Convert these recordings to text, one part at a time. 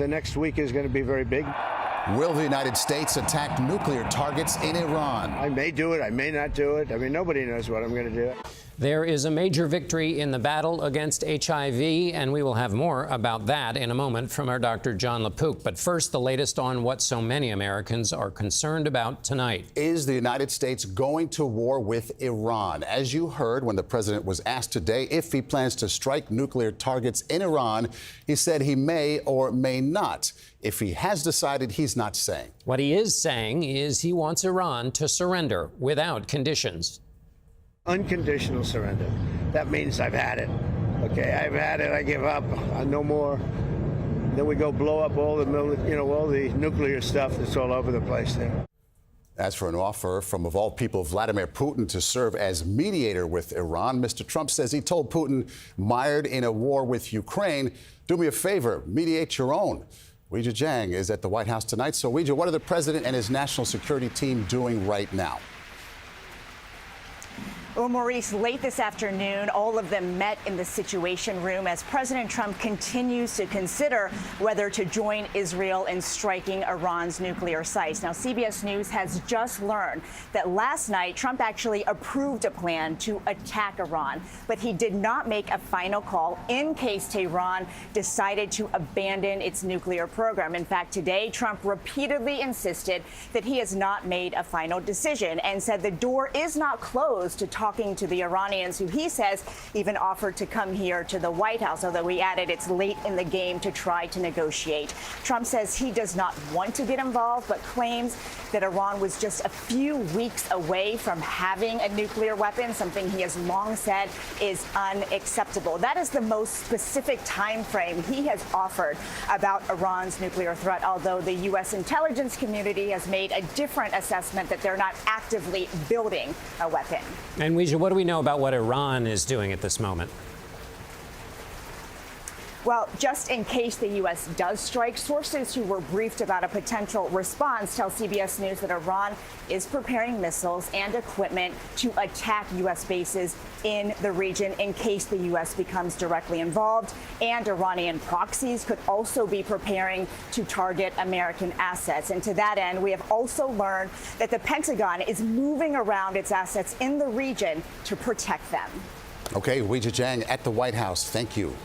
the next week is going to be very big. Will the United States attack nuclear targets in Iran? I may do it. I may not do it. I mean, nobody knows what I'm going to do. There is a major victory in the battle against HIV, and we will have more about that in a moment from our Dr. John LaPook. But first, the latest on what so many Americans are concerned about tonight. Is the United States going to war with Iran? As you heard when the president was asked today if he plans to strike nuclear targets in Iran, he said he may or may not. If he has decided, he's not saying. What he is saying is he wants Iran to surrender without conditions. Unconditional surrender. That means I've had it. Okay, I've had it. I give up. No more. Then we go blow up all the all the nuclear stuff that's all over the place there. As for an offer from, of all people, Vladimir Putin to serve as mediator with Iran, Mr. Trump says he told Putin, mired in a war with Ukraine, do me a favor, mediate your own. Weijia Jiang is at the White House tonight. So, Weijia, what are the president and his national security team doing right now? Well, Maurice, late this afternoon, all of them met in the Situation Room as President Trump continues to consider whether to join Israel in striking Iran's nuclear sites. Now, CBS News has just learned that last night Trump actually approved a plan to attack Iran, but he did not make a final call in case Tehran decided to abandon its nuclear program. In fact, today, Trump repeatedly insisted that he has not made a final decision and said the door is not closed to talking to the Iranians, who he says even offered to come here to the White House, although he added it's late in the game to try to negotiate. Trump says he does not want to get involved, but claims that Iran was just a few weeks away from having a nuclear weapon, something he has long said is unacceptable. That is the most specific time frame he has offered about Iran's nuclear threat, although the U.S. intelligence community has made a different assessment that they're not actively building a weapon. And Weijia, what do we know about what Iran is doing at this moment? Well, just in case the U.S. does strike, sources who were briefed about a potential response tell CBS News that Iran is preparing missiles and equipment to attack U.S. bases in the region in case the U.S. becomes directly involved. And Iranian proxies could also be preparing to target American assets. And to that end, we have also learned that the Pentagon is moving around its assets in the region to protect them. Okay, Weijia Jiang at the White House. Thank you.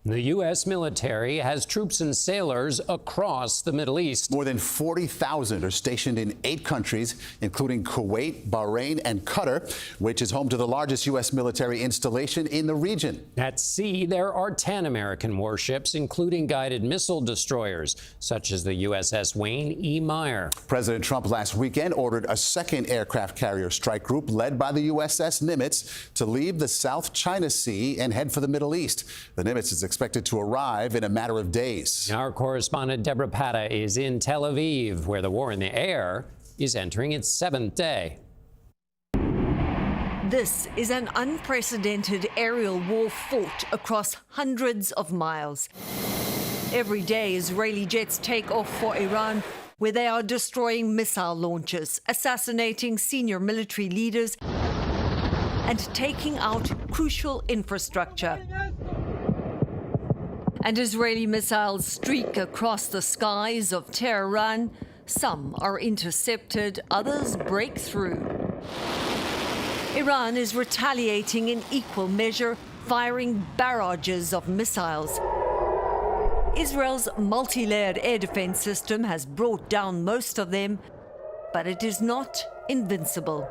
The U.S. military has troops and sailors across the Middle East. More than 40,000 are stationed in 8 countries, including Kuwait, Bahrain, and Qatar, which is home to the largest U.S. military installation in the region. At sea, there are 10 American warships, including guided missile destroyers, such as the USS Wayne E. Meyer. President Trump last weekend ordered a second aircraft carrier strike group led by the USS Nimitz to leave the South China Sea and head for the Middle East. The Nimitz is expected to arrive in a matter of days. Our correspondent Deborah Pata is in Tel Aviv, where the war in the air is entering its 7th day. This is an unprecedented aerial war fought across hundreds of miles. Every day, Israeli jets take off for Iran, where they are destroying missile launches, assassinating senior military leaders, and taking out crucial infrastructure. And Israeli missiles streak across the skies of Tehran. Some are intercepted, others break through. Iran is retaliating in equal measure, firing barrages of missiles. Israel's multi-layered air defense system has brought down most of them, but it is not invincible.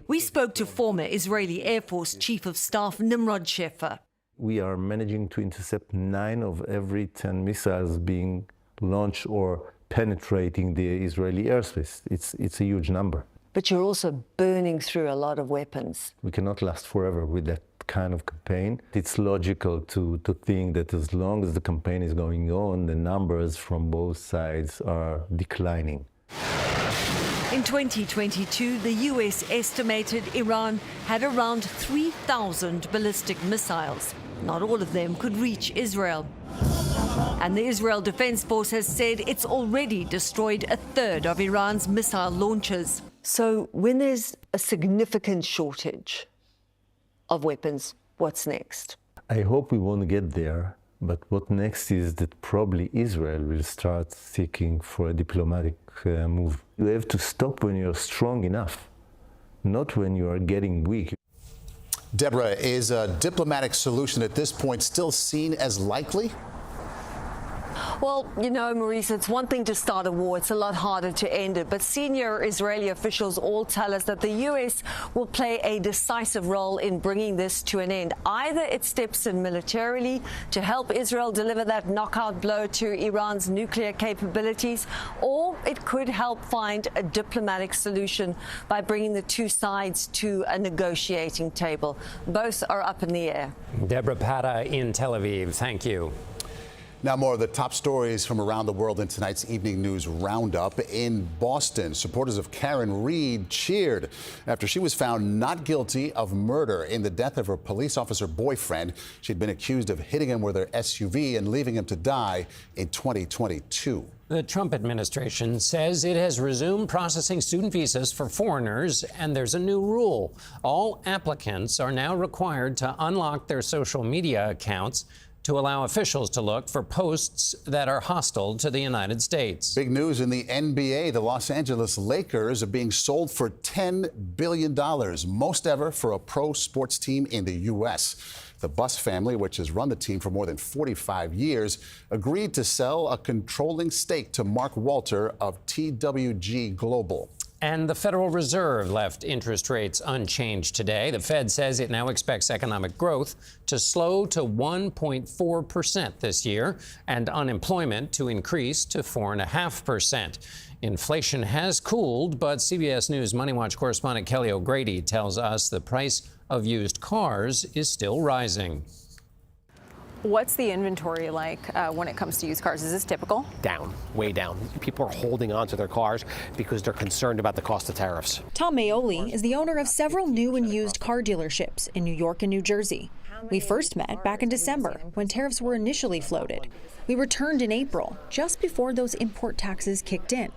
We spoke to former Israeli Air Force Chief of Staff Nimrod Shefer. We are managing to intercept 9 of every 10 missiles being launched or penetrating the Israeli airspace. It's a huge number. But you're also burning through a lot of weapons. We cannot last forever with that kind of campaign. It's logical to think that as long as the campaign is going on, the numbers from both sides are declining. In 2022, the U.S. estimated Iran had around 3,000 ballistic missiles. Not all of them could reach Israel. And the Israel Defense Force has said it's already destroyed a third of Iran's missile launchers. So when there's a significant shortage of weapons, what's next? I hope we won't get there, But what next is that probably Israel will start seeking for a diplomatic move. You have to stop when you're strong enough, not when you are getting weak. Deborah, is a diplomatic solution at this point still seen as likely? Well, you know, Maurice, it's one thing to start a war. It's a lot harder to end it. But senior Israeli officials all tell us that the U.S. will play a decisive role in bringing this to an end. Either it steps in militarily to help Israel deliver that knockout blow to Iran's nuclear capabilities, or it could help find a diplomatic solution by bringing the two sides to a negotiating table. Both are up in the air. Deborah Pata in Tel Aviv. Thank you. Now more of the top stories from around the world in tonight's Evening News Roundup. In Boston, supporters of Karen Reed cheered after she was found not guilty of murder in the death of her police officer boyfriend. She'd been accused of hitting him with her SUV and leaving him to die in 2022. The Trump administration says it has resumed processing student visas for foreigners, and there's a new rule. All applicants are now required to unlock their social media accounts to allow officials to look for posts that are hostile to the United States. Big news in the NBA. The Los Angeles Lakers are being sold for $10 billion, most ever for a pro sports team in the U.S. The Buss family, which has run the team for more than 45 years, agreed to sell a controlling stake to Mark Walter of TWG Global. And the Federal Reserve left interest rates unchanged today. The Fed says it now expects economic growth to slow to 1.4% this year and unemployment to increase to 4.5%. Inflation has cooled, but CBS News Money Watch correspondent Kelly O'Grady tells us the price of used cars is still rising. What's the inventory like when it comes to used cars? Is this typical? Down, way down. People are holding on to their cars because they're concerned about the cost of tariffs. Tom Maioli is the owner of several new and used car dealerships in New York and New Jersey. We first met back in December when tariffs were initially floated. We returned in April, just before those import taxes kicked in.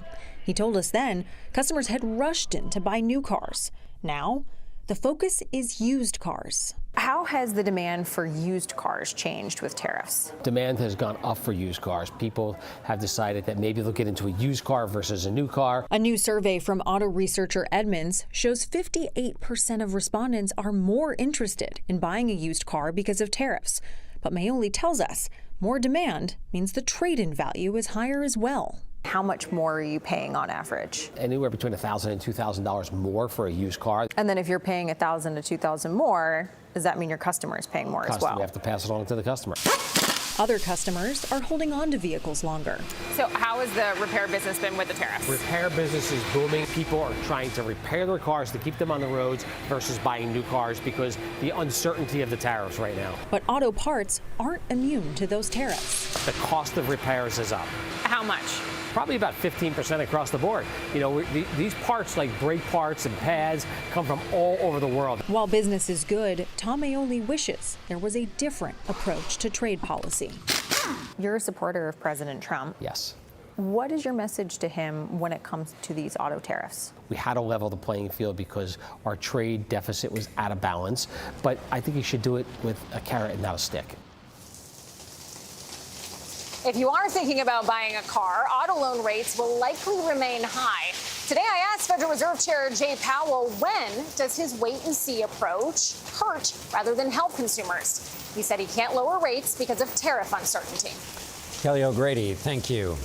He told us then customers had rushed in to buy new cars. Now, the focus is used cars. How has the demand for used cars changed with tariffs? Demand has gone up for used cars. People have decided that maybe they'll get into a used car versus a new car. A new survey from auto researcher Edmunds shows 58% of respondents are more interested in buying a used car because of tariffs. But Maioli tells us more demand means the trade-in value is higher as well. How much more are you paying on average? Anywhere between $1,000 and $2,000 more for a used car. And then if you're paying $1,000 to $2,000 more, does that mean your customer is paying more as well? We have to pass it on to the customer. Other customers are holding on to vehicles longer. So how has the repair business been with the tariffs? Repair business is booming. People are trying to repair their cars to keep them on the roads versus buying new cars because the uncertainty of the tariffs right now. But auto parts aren't immune to those tariffs. The cost of repairs is up. How much? Probably about 15% across the board. You know, these parts like brake parts and pads come from all over the world. While business is good, Tom Maioli wishes there was a different approach to trade policy. You're a supporter of President Trump. Yes. What is your message to him when it comes to these auto tariffs? We had to level the playing field because our trade deficit was out of balance. But I think he should do it with a carrot and not a stick. If you are thinking about buying a car, auto loan rates will likely remain high. Today, I asked Federal Reserve Chair Jay Powell, when does his wait-and-see approach hurt rather than help consumers? He said he can't lower rates because of tariff uncertainty. Kelly O'Grady, thank you.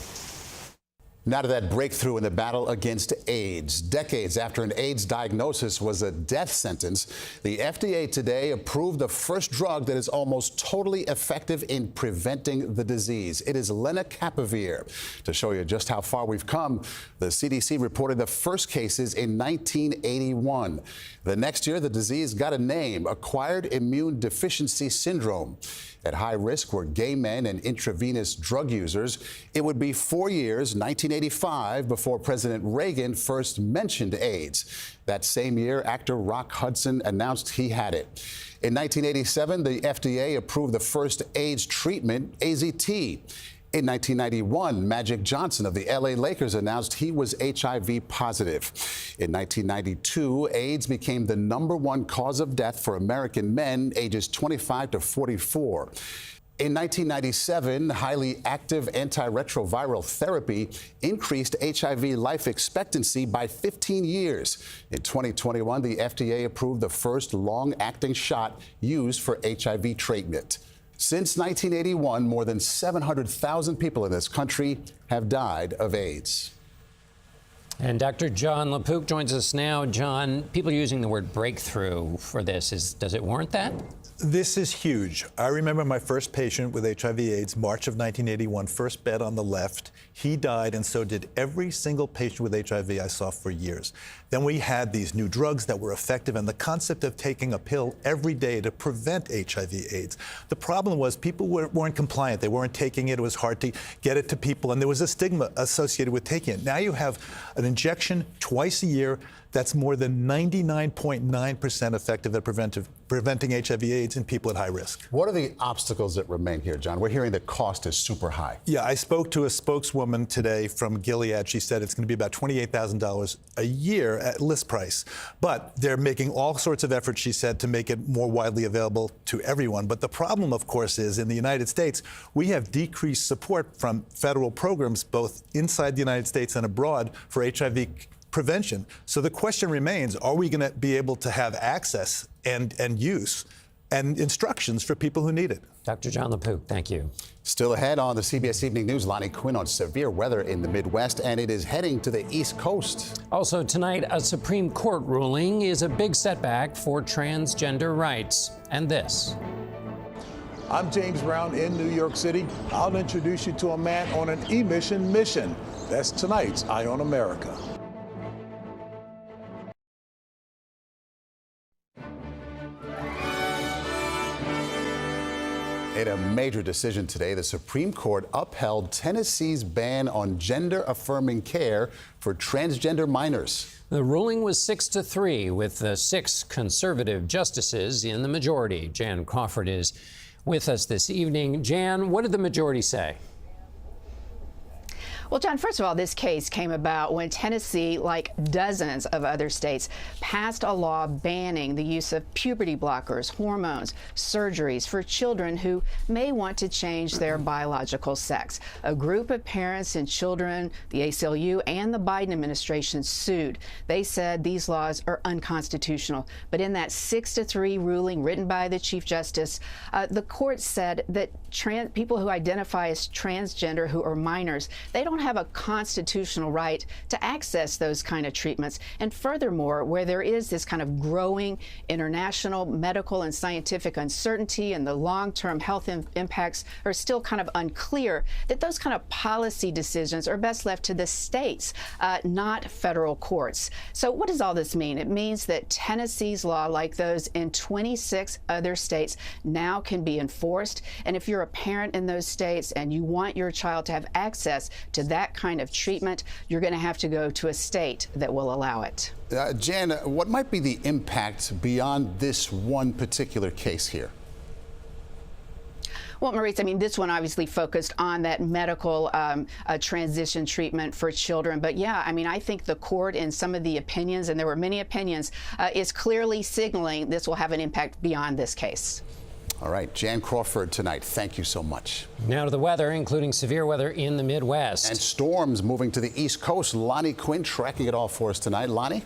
Now to that breakthrough in the battle against AIDS. Decades after an AIDS diagnosis was a death sentence, the FDA today approved the first drug that is almost totally effective in preventing the disease. It is lenacapavir. To show you just how far we've come, the CDC reported the first cases in 1981. The next year, the disease got a name, acquired immune deficiency syndrome. At high risk were gay men and intravenous drug users. It would be 4 years, 1985, before President Reagan first mentioned AIDS. That same year, actor Rock Hudson announced he had it. In 1987, the FDA approved the first AIDS treatment, AZT. In 1991, Magic Johnson of the LA Lakers announced he was HIV positive. In 1992, AIDS became the #1 cause of death for American men ages 25 to 44. In 1997, highly active antiretroviral therapy increased HIV life expectancy by 15 years. In 2021, the FDA approved the first long-acting shot used for HIV treatment. Since 1981, more than 700,000 people in this country have died of AIDS. And Dr. John LaPook joins us now. John, people using the word breakthrough for this, does it warrant that? This is huge. I remember my first patient with HIV/AIDS, March of 1981, first bed on the left. He died, and so did every single patient with HIV I saw for years. Then we had these new drugs that were effective, and the concept of taking a pill every day to prevent HIV/AIDS. The problem was people weren't compliant. They weren't taking it. It was hard to get it to people, and there was a stigma associated with taking it. Now you have an injection twice a year that's more than 99.9% effective at preventing HIV/AIDS in people at high risk. What are the obstacles that remain here, John? We're hearing the cost is super high. Yeah, I spoke to a spokeswoman today from Gilead. She said it's going to be about $28,000 a year at list price. But they're making all sorts of efforts, she said, to make it more widely available to everyone. But the problem, of course, is in the United States, we have decreased support from federal programs, both inside the United States and abroad, for HIV prevention. So the question remains, are we going to be able to have access and use and instructions for people who need it? Dr. John LaPook, thank you. Still ahead on the CBS Evening News, Lonnie Quinn on severe weather in the Midwest, and it is heading to the East Coast. Also tonight, a Supreme Court ruling is a big setback for transgender rights. And this. I'm James Brown in New York City. I'll introduce you to a man on an emission mission. That's tonight's Eye on America. In a major decision today, the Supreme Court upheld Tennessee's ban on gender-affirming care for transgender minors. The ruling was 6-3, with the 6 conservative justices in the majority. Jan Crawford is with us this evening. Jan, what did the majority say? Well, John, first of all, this case came about when Tennessee, like dozens of other states, passed a law banning the use of puberty blockers, hormones, surgeries for children who may want to change their biological sex. A group of parents and children, the ACLU and the Biden administration sued. They said these laws are unconstitutional. But in that 6-3 ruling written by the Chief Justice, the court said that people who identify as transgender who are minors, they don't have a constitutional right to access those kind of treatments. And furthermore, where there is this kind of growing international medical and scientific uncertainty and the long-term health impacts are still kind of unclear, that those kind of policy decisions are best left to the states, not federal courts. So what does all this mean? It means that Tennessee's law, like those in 26 other states, now can be enforced. And if you're a parent in those states and you want your child to have access to that kind of treatment, you're going to have to go to a state that will allow it. Jan, what might be the impact beyond this one particular case here? Well, Maurice, I mean, this one obviously focused on that medical transition treatment for children. But yeah, I mean, I think the court in some of the opinions, and there were many opinions, is clearly signaling this will have an impact beyond this case. All right, Jan Crawford tonight. Thank you so much. Now to the weather, including severe weather in the Midwest. And storms moving to the East Coast. Lonnie Quinn tracking it all for us tonight. Lonnie?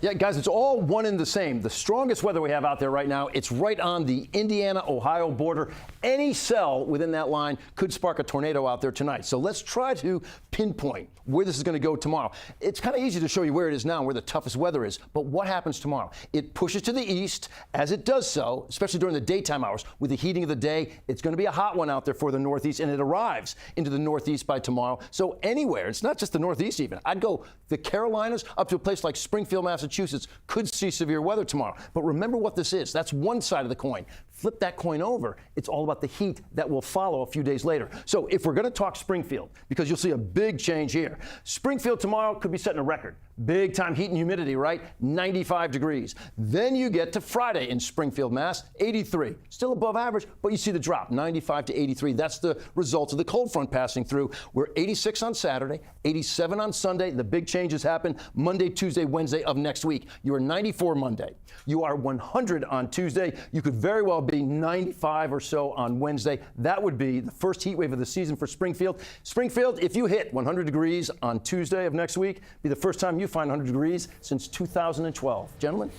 Yeah, guys, it's all one and the same. The strongest weather we have out there right now, it's right on the Indiana-Ohio border. Any cell within that line could spark a tornado out there tonight. So let's try to pinpoint where this is going to go tomorrow. It's kind of easy to show you where it is now, where the toughest weather is. But what happens tomorrow? It pushes to the east. As it does so, especially during the daytime hours, with the heating of the day, it's going to be a hot one out there for the Northeast, and it arrives into the Northeast by tomorrow. So anywhere, it's not just the Northeast even. I'd go the Carolinas up to a place like Springfield, Massachusetts, could see severe weather tomorrow. But remember what this is. That's one side of the coin. Flip that coin over. It's all about the heat that will follow a few days later. So if we're going to talk Springfield, because you'll see a big change here. Springfield tomorrow could be setting a record. Big time heat and humidity, right? 95 degrees. Then you get to Friday in Springfield, Mass, 83. Still above average, but you see the drop, 95 to 83. That's the result of the cold front passing through. We're 86 on Saturday, 87 on Sunday. The big changes happen Monday, Tuesday, Wednesday of next week. You are 94 Monday. You are 100 on Tuesday. You could very well be 95 or so on Wednesday. That would be the first heat wave of the season for Springfield. Springfield, if you hit 100 degrees on Tuesday of next week, be the first time you find 100 degrees since 2012. Gentlemen?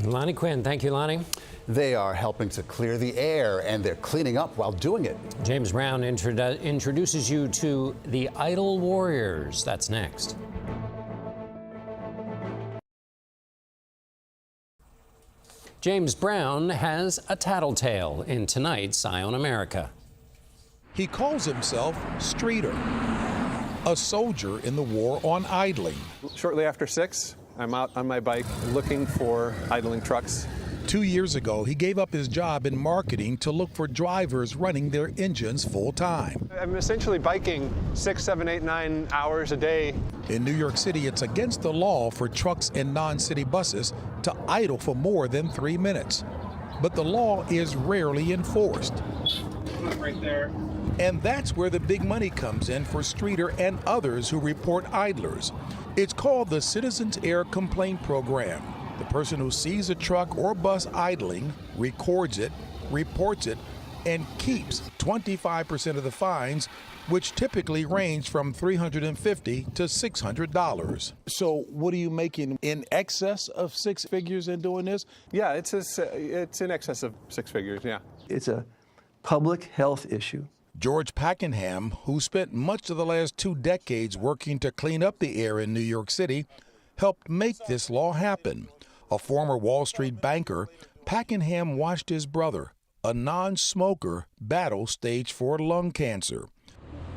Lonnie Quinn. Thank you, Lonnie. They are helping to clear the air, and they're cleaning up while doing it. James Brown introduces you to the Idle Warriors. That's next. James Brown has a tattletale in tonight's Eye on America. He calls himself Streeter, a soldier in the war on idling. Shortly after 6, I'm out on my bike looking for idling trucks. 2 years ago, he gave up his job in marketing to look for drivers running their engines full time. I'm essentially biking 6, 7, 8, 9 hours a day. In New York City, it's against the law for trucks and non-city buses to idle for more than 3 minutes. But the law is rarely enforced. Right there. And that's where the big money comes in for Streeter and others who report idlers. It's called the Citizens Air Complaint Program. The person who sees a truck or bus idling records it, reports it, and keeps 25% of the fines, which typically range from $350 to $600. So what are you making, in excess of six figures in doing this? Yeah, it's in excess of six figures, yeah. It's a public health issue. George Pakenham, who spent much of the last 2 decades working to clean up the air in New York City, helped make this law happen. A former Wall Street banker, Pakenham watched his brother, a non-smoker, battle stage 4 lung cancer.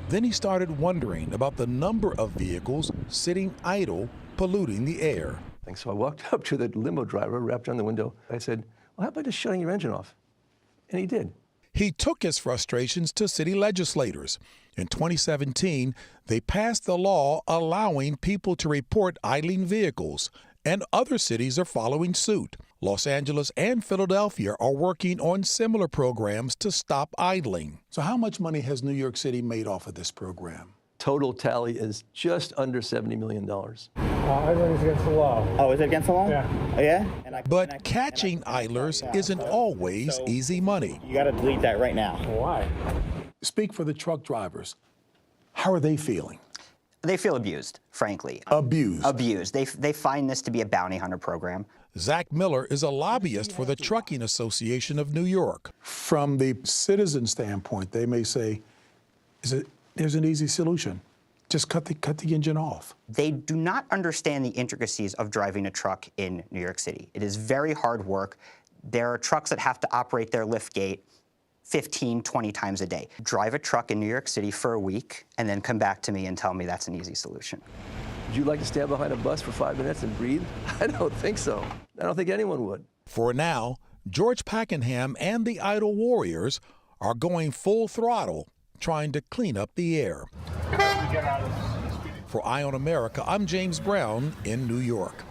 Then he started wondering about the number of vehicles sitting idle, polluting the air. And so I walked up to the limo driver, rapped on the window. I said, well, how about just shutting your engine off? And he did. He took his frustrations to city legislators. In 2017, they passed the law allowing people to report idling vehicles, and other cities are following suit. Los Angeles and Philadelphia are working on similar programs to stop idling. So how much money has New York City made off of this program? Total tally is just under $70 million. Idling is against the law. Oh, is it against the law? Yeah. Oh, yeah? But catching idlers isn't always easy money. You got to delete that right now. Why? Speak for the truck drivers. How are they feeling? They feel abused, frankly. Abused? Abused. They find this to be a bounty hunter program. Zach Miller is a lobbyist for the Trucking Association of New York. From the citizen standpoint, they may say, there's an easy solution. Just cut the engine off. They do not understand the intricacies of driving a truck in New York City. It is very hard work. There are trucks that have to operate their lift gate 15, 20 times a day. Drive a truck in New York City for a week and then come back to me and tell me that's an easy solution. Would you like to stand behind a bus for 5 minutes and breathe? I don't think so. I don't think anyone would. For now, George Pakenham and the Idle Warriors are going full throttle, trying to clean up the air. For Eye on America, I'm James Brown in New York.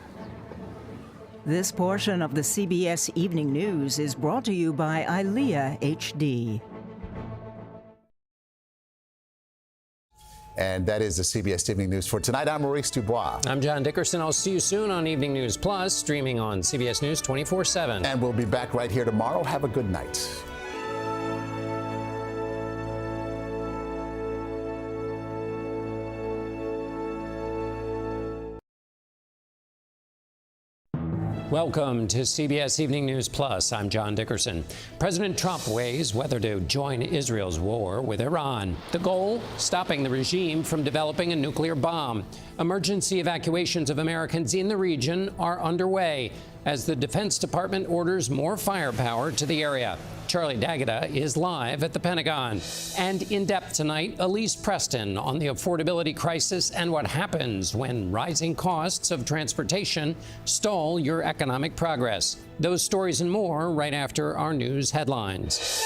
This portion of the CBS Evening News is brought to you by ILEA HD. And that is the CBS Evening News for tonight. I'm Maurice Dubois. I'm John Dickerson. I'll see you soon on Evening News Plus, streaming on CBS News 24/7. And we'll be back right here tomorrow. Have a good night. Welcome to CBS Evening News Plus. I'm John Dickerson. President Trump weighs whether to join Israel's war with Iran. The goal? Stopping the regime from developing a nuclear bomb. Emergency evacuations of Americans in the region are underway as the Defense Department orders more firepower to the area. Charlie D'Agata is live at the Pentagon. And in depth tonight, Elise Preston on the affordability crisis and what happens when rising costs of transportation stall your economic progress. Those stories and more right after our news headlines.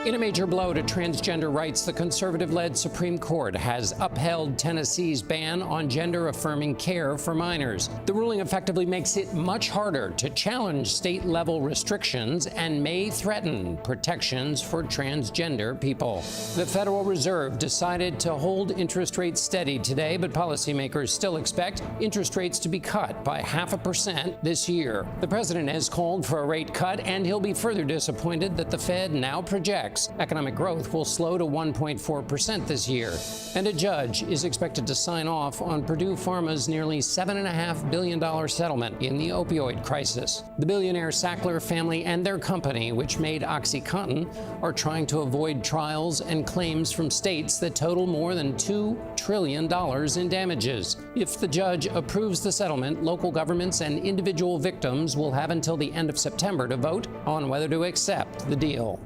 In a major blow to transgender rights, the conservative-led Supreme Court has upheld Tennessee's ban on gender-affirming care for minors. The ruling effectively makes it much harder to challenge state-level restrictions and may threaten protections for transgender people. The Federal Reserve decided to hold interest rates steady today, but policymakers still expect interest rates to be cut by 0.5% this year. The president has called for a rate cut, and he'll be further disappointed that the Fed now projects economic growth will slow to 1.4% this year. And a judge is expected to sign off on Purdue Pharma's nearly $7.5 billion settlement in the opioid crisis. The billionaire Sackler family and their company, which made OxyContin, are trying to avoid trials and claims from states that total more than $2 trillion in damages. If the judge approves the settlement, local governments and individual victims will have until the end of September to vote on whether to accept the deal.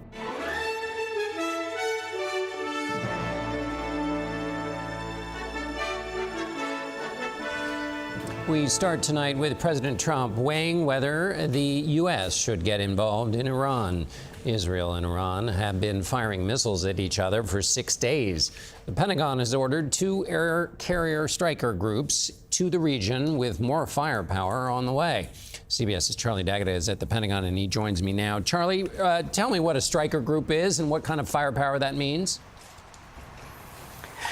We start tonight with President Trump weighing whether the U.S. should get involved in Iran. Israel and Iran have been firing missiles at each other for 6 days. The Pentagon has ordered 2 air carrier striker groups to the region with more firepower on the way. CBS's Charlie D'Agata is at the Pentagon, and he joins me now. Charlie, tell me what a striker group is and what kind of firepower that means.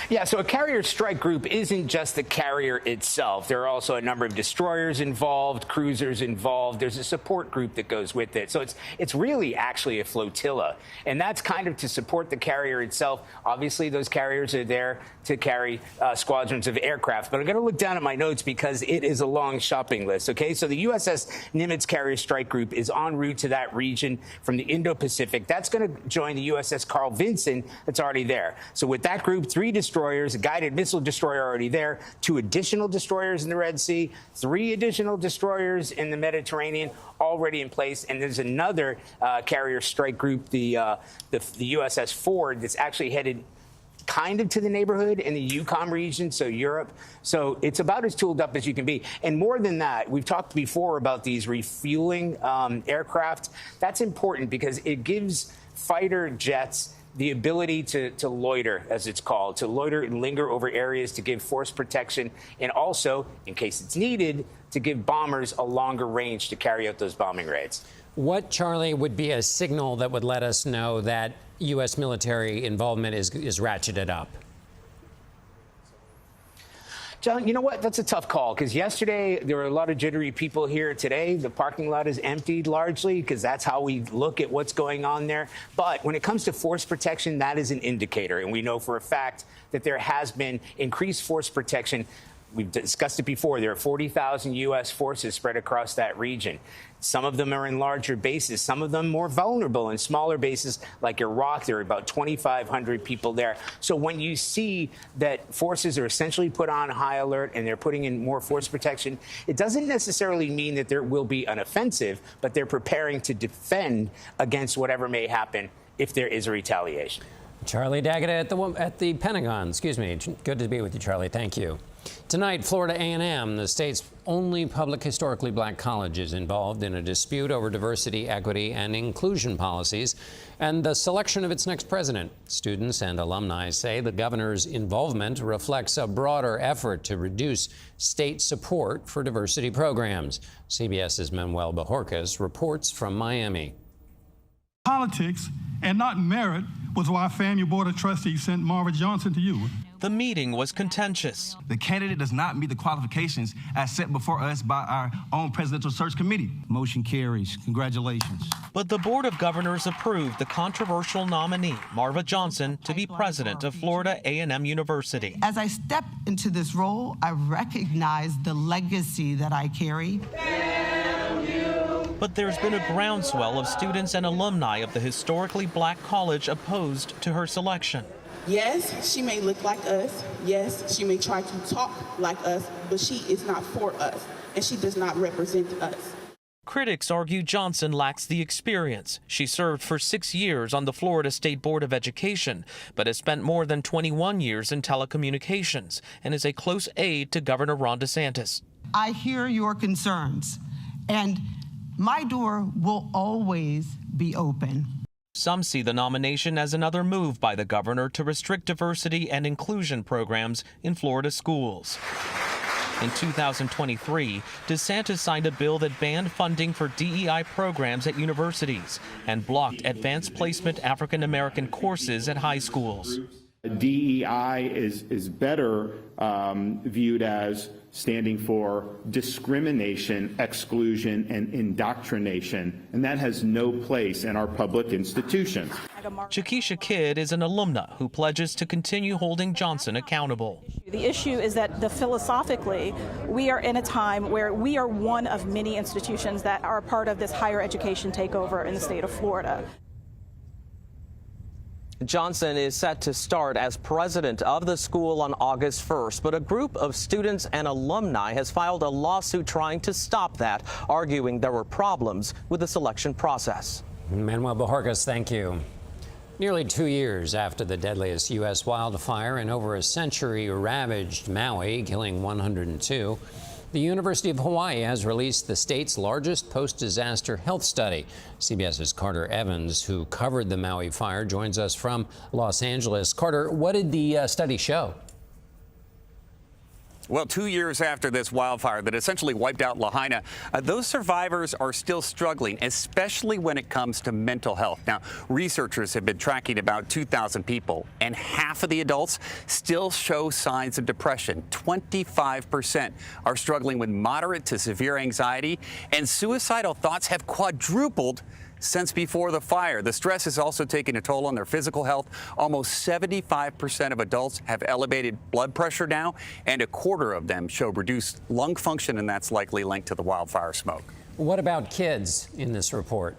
Yeah, so a carrier strike group isn't just the carrier itself. There are also a number of destroyers involved, cruisers involved. There's a support group that goes with it. So it's really actually a flotilla. And that's kind of to support the carrier itself. Obviously, those carriers are there to carry squadrons of aircraft. But I'm going to look down at my notes because it is a long shopping list, okay? So the USS Nimitz Carrier Strike Group is en route to that region from the Indo-Pacific. That's going to join the USS Carl Vinson that's already there. So with that group, 3 destroyers, a guided missile destroyer already there, 2 additional destroyers in the Red Sea, 3 additional destroyers in the Mediterranean already in place. And there's another carrier strike group, the USS Ford, that's actually headed kind of to the neighborhood in the EUCOM region, so Europe. So it's about as tooled up as you can be. And more than that, we've talked before about these refueling aircraft. That's important because it gives fighter jets the ability to loiter, as it's called, to loiter and linger over areas to give force protection, and also, in case it's needed, to give bombers a longer range to carry out those bombing raids. What, Charlie, would be a signal that would let us know that U.S. military involvement is ratcheted up? John, you know what? That's a tough call because yesterday there were a lot of jittery people here. Today, the parking lot is emptied largely because that's how we look at what's going on there. But when it comes to force protection, that is an indicator. And we know for a fact that there has been increased force protection. We've discussed it before. There are 40,000 U.S. forces spread across that region. Some of them are in larger bases, some of them more vulnerable in smaller bases like Iraq. There are about 2,500 people there. So when you see that forces are essentially put on high alert and they're putting in more force protection, it doesn't necessarily mean that there will be an offensive, but they're preparing to defend against whatever may happen if there is a retaliation. Charlie D'Agata at the Pentagon. Excuse me. Good to be with you, Charlie. Thank you. Tonight, Florida A&M, the state's only public historically black college, is involved in a dispute over diversity, equity, and inclusion policies and the selection of its next president. Students and alumni say the governor's involvement reflects a broader effort to reduce state support for diversity programs. CBS's Manuel Bajorquez reports from Miami. Politics and not merit was why FAMU Board of Trustees sent Marva Johnson to you. The meeting was contentious. The candidate does not meet the qualifications as set before us by our own presidential search committee. Motion carries. Congratulations. But the Board of Governors approved the controversial nominee, Marva Johnson, to be president of Florida A&M University. As I step into this role, I recognize the legacy that I carry. But there's been a groundswell of students and alumni of the historically black college opposed to her selection. Yes, she may look like us. Yes, she may try to talk like us, but she is not for us, and she does not represent us. Critics argue Johnson lacks the experience. She served for 6 years on the Florida State Board of Education, but has spent more than 21 years in telecommunications and is a close aide to Governor Ron DeSantis. I hear your concerns, and my door will always be open. Some see the nomination as another move by the governor to restrict diversity and inclusion programs in Florida schools. In 2023, DeSantis signed a bill that banned funding for DEI programs at universities and blocked advanced placement African American courses at high schools. DEI is better viewed as standing for discrimination, exclusion, and indoctrination, and that has no place in our public institutions. Shakisha Kidd is an alumna who pledges to continue holding Johnson accountable. The issue is that philosophically, we are in a time where we are one of many institutions that are part of this higher education takeover in the state of Florida. Johnson is set to start as president of the school on August 1st, but a group of students and alumni has filed a lawsuit trying to stop that, arguing there were problems with the selection process. Manuel Bojorquez, thank you. Nearly 2 years after the deadliest U.S. wildfire in over a century ravaged Maui, killing 102, the University of Hawaii has released the state's largest post-disaster health study. CBS's Carter Evans, who covered the Maui fire, joins us from Los Angeles. Carter, what did the study show? Well, 2 years after this wildfire that essentially wiped out Lahaina, those survivors are still struggling, especially when it comes to mental health. Now, researchers have been tracking about 2,000 people, and half of the adults still show signs of depression. 25% are struggling with moderate to severe anxiety, and suicidal thoughts have quadrupled since before the fire. The stress is also taking a toll on their physical health. Almost 75% of adults have elevated blood pressure now, and a quarter of them show reduced lung function, and that's likely linked to the wildfire smoke. What about kids in this report?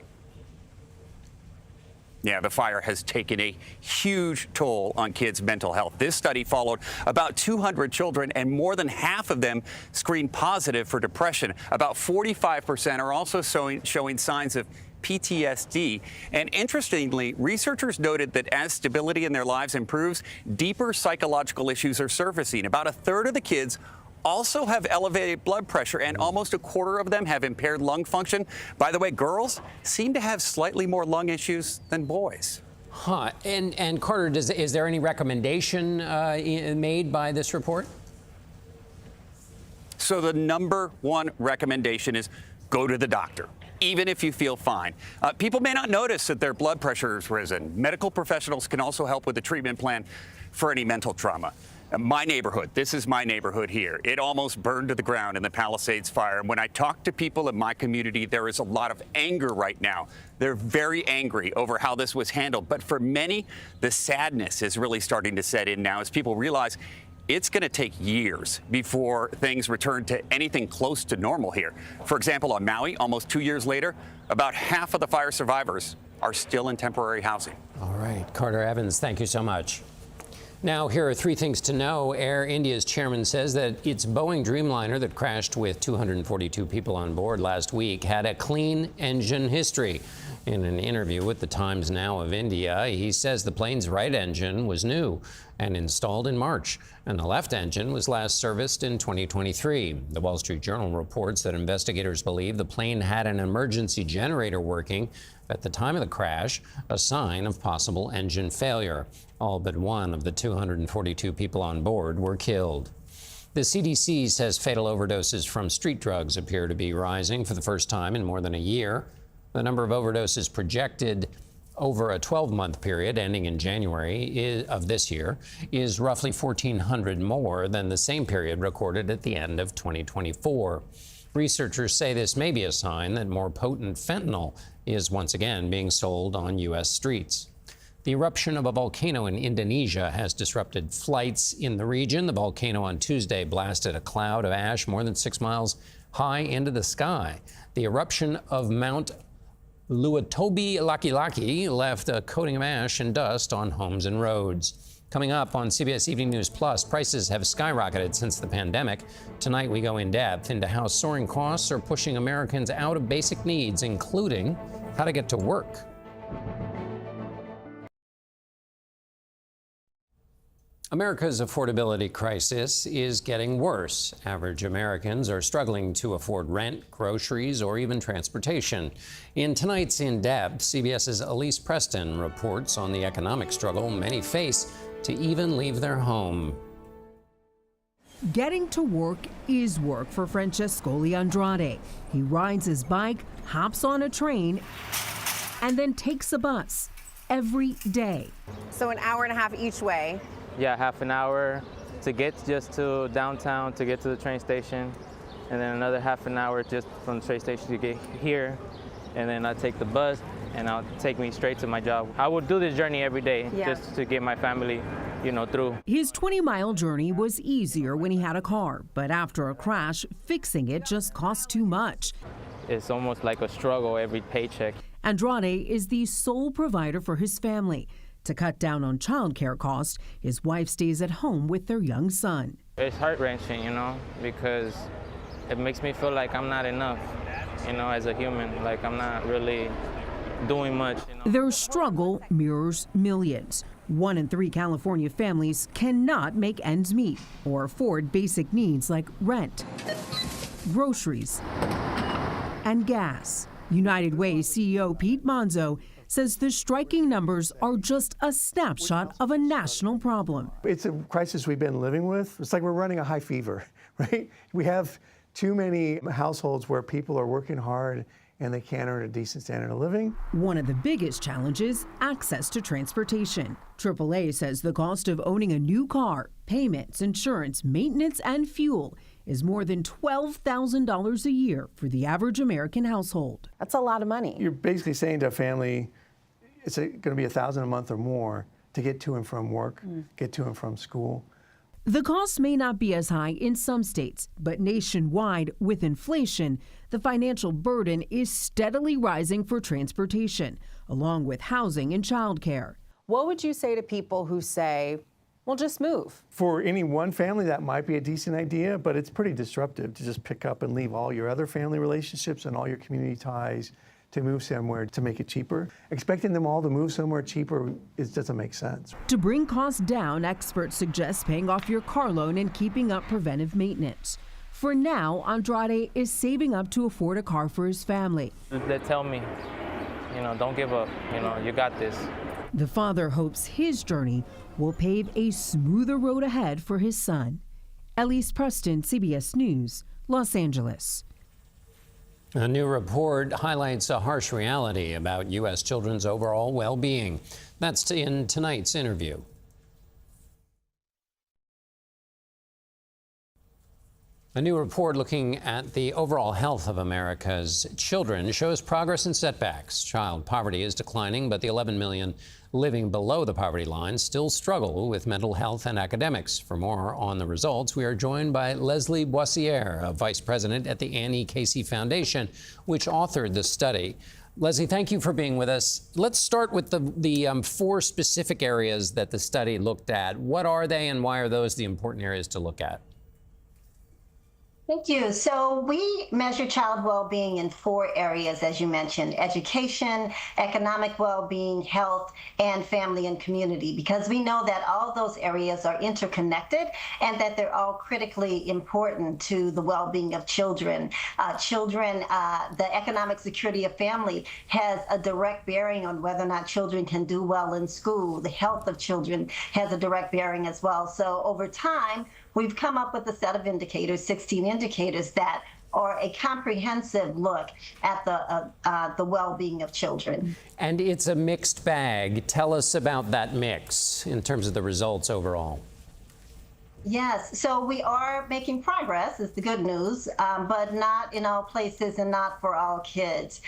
Yeah, the fire has taken a huge toll on kids' mental health. This study followed about 200 children, and more than half of them screened positive for depression. About 45% are also showing signs of PTSD. And interestingly, researchers noted that as stability in their lives improves, deeper psychological issues are surfacing. About a third of the kids also have elevated blood pressure, and almost a quarter of them have impaired lung function. By the way, girls seem to have slightly more lung issues than boys. Huh. And Carter, is there any recommendation made by this report? So the number one recommendation is go to the doctor, even if you feel fine. People may not notice that their blood pressure has risen. Medical professionals can also help with the treatment plan for any mental trauma. My neighborhood, this is my neighborhood here. It almost burned to the ground in the Palisades fire. And when I talk to people in my community, there is a lot of anger right now. They're very angry over how this was handled. But for many, the sadness is really starting to set in now as people realize it's going to take years before things return to anything close to normal here. For example, on Maui, almost 2 years later, about half of the fire survivors are still in temporary housing. All right, Carter Evans, thank you so much. Now, here are 3 things to know. Air India's chairman says that its Boeing Dreamliner that crashed with 242 people on board last week had a clean engine history. In an interview with the Times Now of India, he says the plane's right engine was new and installed in March, and the left engine was last serviced in 2023. The Wall Street Journal reports that investigators believe the plane had an emergency generator working at the time of the crash, a sign of possible engine failure. All but one of the 242 people on board were killed. The CDC says fatal overdoses from street drugs appear to be rising for the first time in more than a year. The number of overdoses projected over a 12-month period ending in January of this year is roughly 1,400 more than the same period recorded at the end of 2024. Researchers say this may be a sign that more potent fentanyl is once again being sold on U.S. streets. The eruption of a volcano in Indonesia has disrupted flights in the region. The volcano on Tuesday blasted a cloud of ash more than 6 miles high into the sky. The eruption of Mount Luatobi Laki-Laki left a coating of ash and dust on homes and roads. Coming up on CBS Evening News Plus, prices have skyrocketed since the pandemic. Tonight we go in depth into how soaring costs are pushing Americans out of basic needs, including how to get to work. America's affordability crisis is getting worse. Average Americans are struggling to afford rent, groceries, or even transportation. In tonight's In Depth, CBS's Elise Preston reports on the economic struggle many face to even leave their home. Getting to work is work for Francesco Andrade. He rides his bike, hops on a train, and then takes a bus every day. So an hour and a half each way. Yeah, half an hour to get just to downtown to get to the train station, and then another half an hour just from the train station to get here, and then I take the bus and I'll take me straight to my job. I would do this journey every day just to get my family, through. His 20-mile journey was easier when he had a car, but after a crash, fixing it just cost too much. It's almost like a struggle every paycheck. Andrade is the sole provider for his family. To cut down on childcare costs, his wife stays at home with their young son. It's heart-wrenching, because it makes me feel like I'm not enough, as a human, like I'm not really doing much. Their struggle mirrors millions. 1 in 3 California families cannot make ends meet or afford basic needs like rent, groceries, and gas. United Way CEO Pete Monzo says the striking numbers are just a snapshot of a national problem. It's a crisis we've been living with. It's like we're running a high fever, right? We have too many households where people are working hard and they can't earn a decent standard of living. One of the biggest challenges, access to transportation. AAA says the cost of owning a new car, payments, insurance, maintenance, and fuel is more than $12,000 a year for the average American household. That's a lot of money. You're basically saying to a family, it's going to be $1,000 a month or more to get to and from work, get to and from school. The cost may not be as high in some states, but nationwide, with inflation, the financial burden is steadily rising for transportation, along with housing and childcare. What would you say to people who say, well, just move? For any one family, that might be a decent idea, but it's pretty disruptive to just pick up and leave all your other family relationships and all your community ties to move somewhere to make it cheaper. Expecting them all to move somewhere cheaper doesn't make sense. To bring costs down, experts suggest paying off your car loan and keeping up preventive maintenance. For now, Andrade is saving up to afford a car for his family. They tell me, don't give up, you got this. The father hopes his journey will pave a smoother road ahead for his son. Elise Preston, CBS News, Los Angeles. A new report highlights a harsh reality about U.S. children's overall well-being. That's in tonight's interview. A new report looking at the overall health of America's children shows progress and setbacks. Child poverty is declining, but the 11 million living below the poverty line still struggle with mental health and academics. For more on the results, we are joined by Leslie Boissiere, a vice president at the Annie Casey Foundation, which authored the study. Leslie, thank you for being with us. Let's start with the 4 specific areas that the study looked at. What are they, and why are those the important areas to look at? Thank you. So we measure child well-being in 4 areas, as you mentioned: education, economic well-being, health, and family and community, because we know that all those areas are interconnected and that they're all critically important to the well-being of children. The economic security of family has a direct bearing on whether or not children can do well in school. The health of children has a direct bearing as well. So over time, we've come up with a set of indicators, 16 indicators, that are a comprehensive look at the well-being of children. And it's a mixed bag. Tell us about that mix in terms of the results overall. Yes, so we are making progress, is the good news, but not in all places and not for all kids.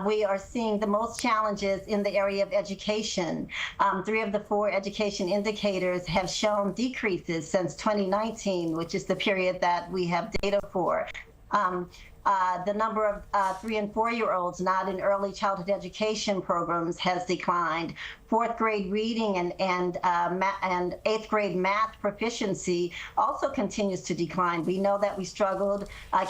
We are seeing the most challenges in the area of education. 3 of the 4 education indicators have shown decreases since 2019, which is the period that we have data for. The number of 3- and 4-year-olds not in early childhood education programs has declined. 4th grade reading and 8th grade math proficiency also continues to decline. We know that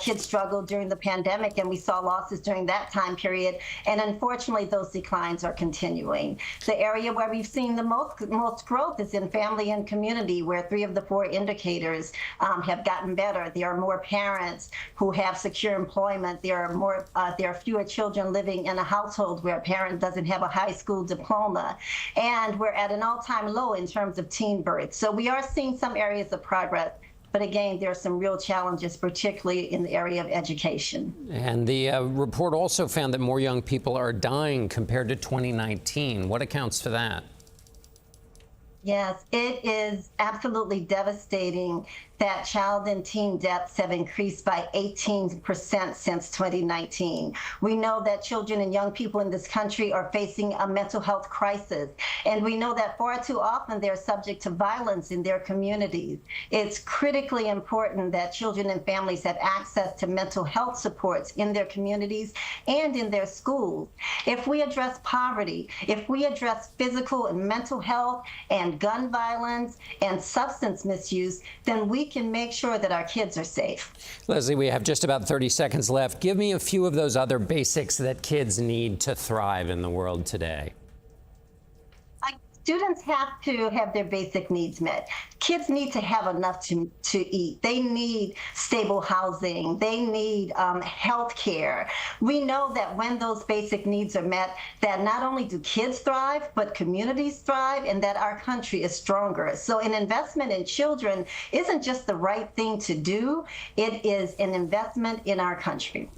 kids struggled during the pandemic, and we saw losses during that time period. And unfortunately, those declines are continuing. The area where we've seen the most growth is in family and community, where 3 of the 4 indicators have gotten better. There are more parents who have secure employment. There are fewer children living in a household where a parent doesn't have a high school diploma. And we're at an all-time low in terms of teen births. So we are seeing some areas of progress. But again, there are some real challenges, particularly in the area of education. And the report also found that more young people are dying compared to 2019. What accounts for that? Yes, it is absolutely devastating that child and teen deaths have increased by 18% since 2019. We know that children and young people in this country are facing a mental health crisis, and we know that far too often they're subject to violence in their communities. It's critically important that children and families have access to mental health supports in their communities and in their schools. If we address poverty, if we address physical and mental health and gun violence and substance misuse, then we can make sure that our kids are safe. Leslie, we have just about 30 seconds left. Give me a few of those other basics that kids need to thrive in the world today. Students have to have their basic needs met. Kids need to have enough to eat. They need stable housing. They need health care. We know that when those basic needs are met, that not only do kids thrive, but communities thrive, and that our country is stronger. So an investment in children isn't just the right thing to do. It is an investment in our country.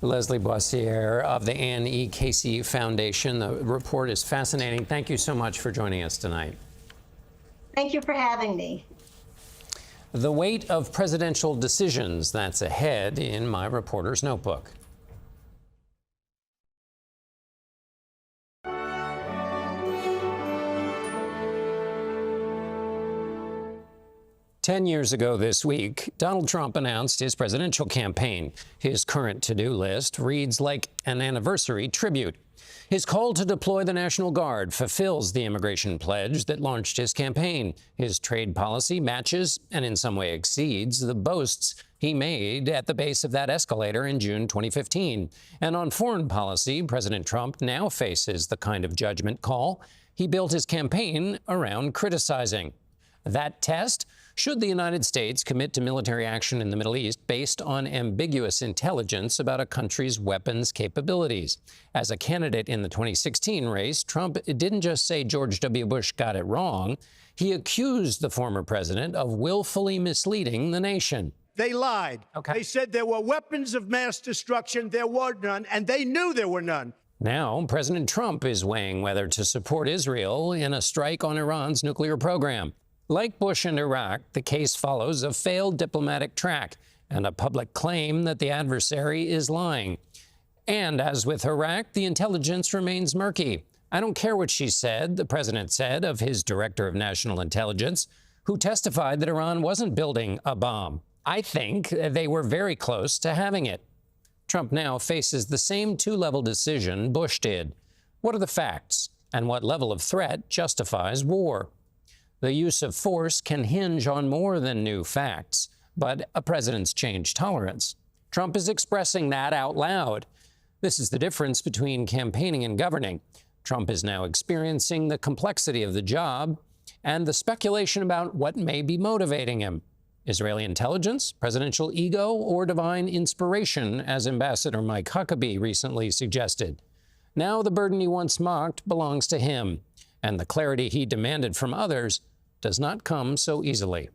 Leslie Boissiere of the Anne E. Casey Foundation. The report is fascinating. Thank you so much for joining us tonight. Thank you for having me. The weight of presidential decisions, that's ahead in my reporter's notebook. Ten years ago this week, Donald Trump announced his presidential campaign. His current to-do list reads like an anniversary tribute. His call to deploy the National Guard fulfills the immigration pledge that launched his campaign. His trade policy matches, and in some way exceeds, the boasts he made at the base of that escalator in June 2015. And on foreign policy, President Trump now faces the kind of judgment call he built his campaign around criticizing. That test: should the United States commit to military action in the Middle East based on ambiguous intelligence about a country's weapons capabilities? As a candidate in the 2016 race, Trump didn't just say George W. Bush got it wrong. He accused the former president of willfully misleading the nation. They lied. They said there were weapons of mass destruction. There were none, and they knew there were none. Now, President Trump is weighing whether to support Israel in a strike on Iran's nuclear program. Like Bush and Iraq, the case follows a failed diplomatic track and a public claim that the adversary is lying. And as with Iraq, the intelligence remains murky. I don't care what she said, the president said of his director of national intelligence, who testified that Iran wasn't building a bomb. I think they were very close to having it. Trump now faces the same two-level decision Bush did. What are the facts, and what level of threat justifies war? The use of force can hinge on more than new facts, but a president's change tolerance. Trump is expressing that out loud. This is the difference between campaigning and governing. Trump is now experiencing the complexity of the job and the speculation about what may be motivating him. Israeli intelligence, presidential ego, or divine inspiration, as Ambassador Mike Huckabee recently suggested. Now the burden he once mocked belongs to him, and the clarity he demanded from others does not come so easily.